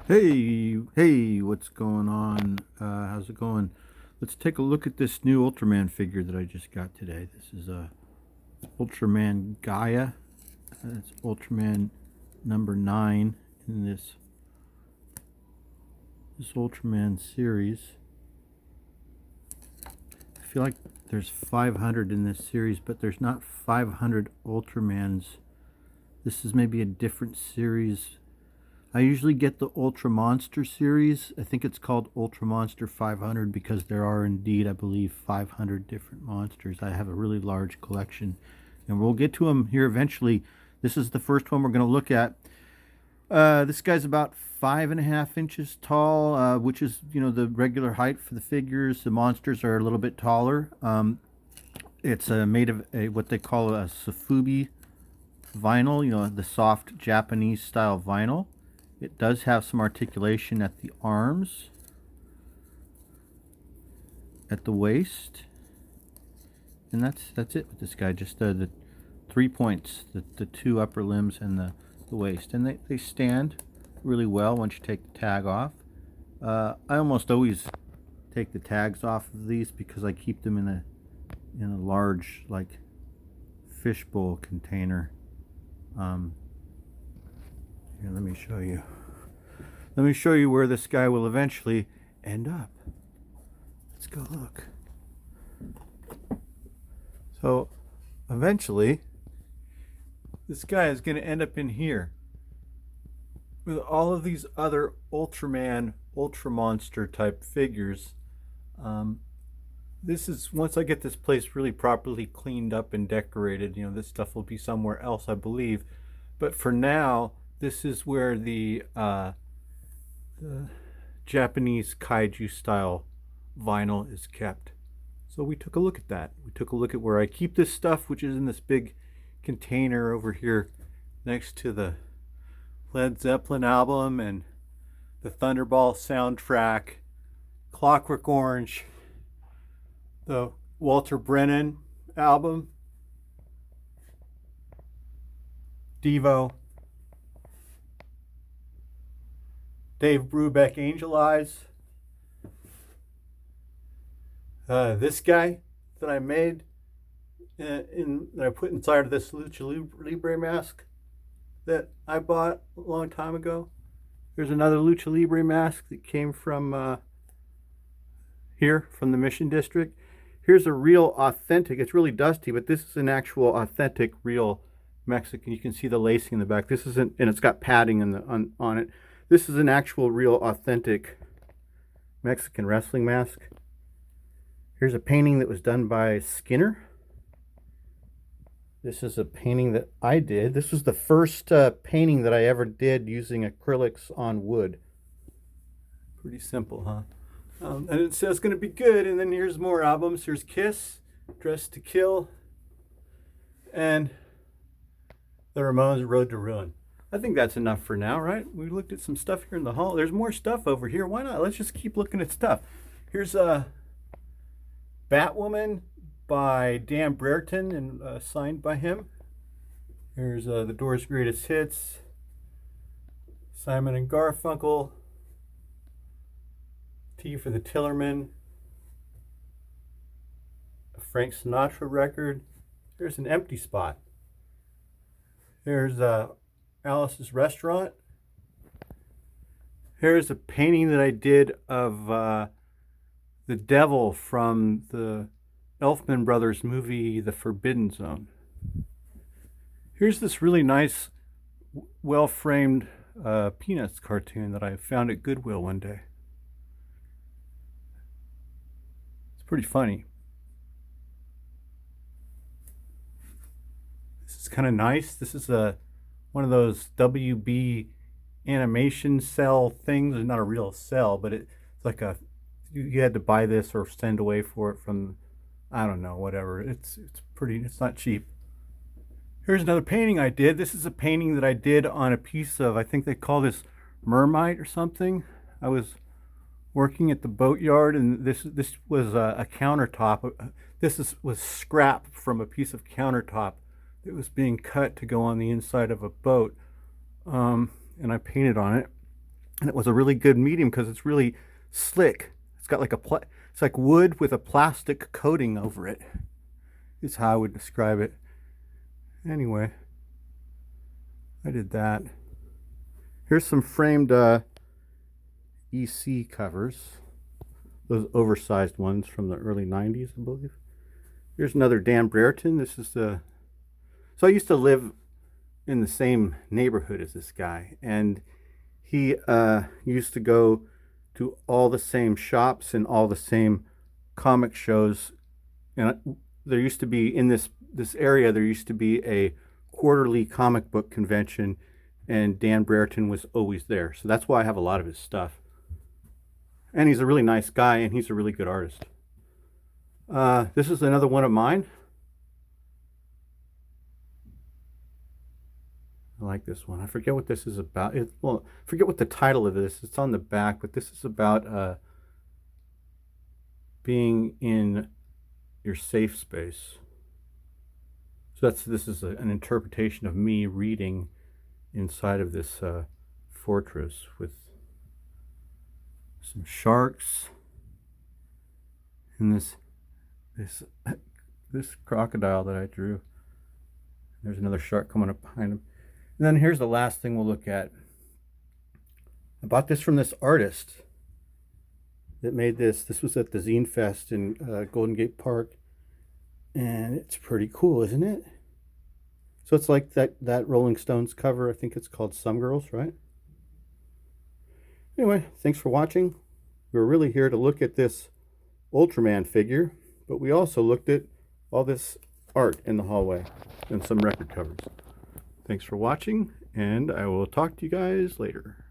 Hey, what's going on? How's it going? Let's take a look at this new Ultraman figure that I just got today. This is a Ultraman Gaia. It's Ultraman number 9 in this Ultraman series. I feel like there's 500 in this series, but there's not 500 Ultramans. This is maybe a different series. I usually get the Ultra Monster series. I think it's called Ultra Monster 500 because there are indeed, I believe, 500 different monsters. I have a really large collection, and we'll get to them here eventually. This is the first one we're going to look at. This guy's about 5.5 inches tall, which is, the regular height for the figures. The monsters are a little bit taller. It's made of what they call a Sofubi vinyl, the soft Japanese style vinyl. It does have some articulation at the arms, at the waist, and that's it with this guy. Just the 3 points, the two upper limbs and the waist, and they stand really well once you take the tag off. I almost always take the tags off of these because I keep them in a large, like, fishbowl container. Here, let me show you. Let me show you where this guy will eventually end up. Let's go look. So, eventually, this guy is going to end up in here with all of these other Ultraman, Ultra Monster type figures. This is, once I get this place really properly cleaned up and decorated, this stuff will be somewhere else, I believe. But for now, this is where the Japanese kaiju style vinyl is kept. So we took a look at that. We took a look at where I keep this stuff, which is in this big container over here next to the Led Zeppelin album and the Thunderball soundtrack, Clockwork Orange, the Walter Brennan album, Devo, Dave Brubeck Angel Eyes, this guy that I made that I put inside of this Lucha Libre mask that I bought a long time ago. There's another Lucha Libre mask that came from here, from the Mission District. Here's a real authentic, it's really dusty, but this is an actual authentic, real Mexican. You can see the lacing in the back. This isn't, and it's got padding on it. This is an actual, real, authentic Mexican wrestling mask. Here's a painting that was done by Skinner. This is a painting that I did. This was the first painting that I ever did using acrylics on wood. Pretty simple, huh? And it says "Gonna Be Good," and then here's more albums. Here's Kiss, Dressed to Kill, and the Ramones' Road to Ruin. I think that's enough for now, right? We looked at some stuff here in the hall. There's more stuff over here. Why not? Let's just keep looking at stuff. Here's Batwoman by Dan Brereton and signed by him. Here's the Doors' Greatest Hits, Simon and Garfunkel, T for the Tillerman, a Frank Sinatra record. Here's An Empty Spot. Here's Alice's Restaurant. Here's a painting that I did of the devil from the Elfman Brothers movie, The Forbidden Zone. Here's this really nice, well-framed Peanuts cartoon that I found at Goodwill one day. It's pretty funny. This is kind of nice. This is one of those WB animation cell things. It's not a real cell, but it's like you had to buy this or send away for it from, I don't know, whatever. It's not cheap. Here's another painting I did. This is a painting that I did on a piece of, I think they call this mermite or something. I was working at the boatyard, and this was a countertop. Was scrap from a piece of countertop that was being cut to go on the inside of a boat, and I painted on it. And it was a really good medium because it's really slick. It's got like it's like wood with a plastic coating over it, is how I would describe it. Anyway, I did that. Here's some framed EC covers. Those oversized ones from the early 90s, I believe. Here's another Dan Brereton. This is the... So I used to live in the same neighborhood as this guy, and he used to go to all the same shops and all the same comic shows. And there used to be, in this area, there used to be a quarterly comic book convention, and Dan Brereton was always there. So that's why I have a lot of his stuff. And he's a really nice guy, and he's a really good artist. This is another one of mine. I like this one. I forget what this is about. Well, I forget what the title of this. It's on the back, but this is about being in your safe space. So this is an interpretation of me reading inside of this fortress with some sharks and this crocodile that I drew. There's another shark coming up behind him. And then here's the last thing we'll look at. I bought this from this artist that made this. This was at the Zine Fest in Golden Gate Park. And it's pretty cool, isn't it? So it's like that Rolling Stones cover. I think it's called Some Girls, right? Anyway, thanks for watching. We were really here to look at this Ultraman figure, but we also looked at all this art in the hallway and some record covers. Thanks for watching, and I will talk to you guys later.